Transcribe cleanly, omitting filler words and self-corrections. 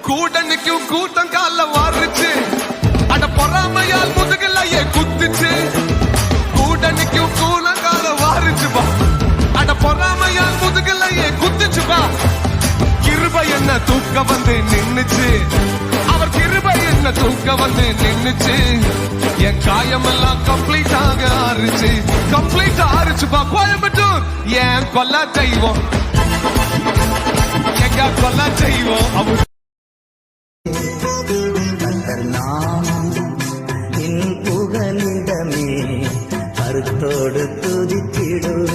கூட்டணிக்கும் கூட்டம் கால வாருச்சு அட பொறாமையால் முதுகலையே குத்துச்சு கூட்டணிக்கும் கூட்டம் கால வாருச்சுப்பா அட பொறாமையால் முதுகலையே குத்துச்சுப்பா கிருபை என்ன தூக்க வந்து நின்னுச்சு அவர் கிருபை என்ன தூக்க வந்து நின்னுச்சு என் காயமெல்லாம் கம்ப்ளீட் ஆறுச்சுப்பா கோயம்புத்தூர் என் கொல்ல தெய்வம் எங்க கொல்ல தெய்வம் அவர் புகலிடமே கருத்தோடு துதித்திடுவே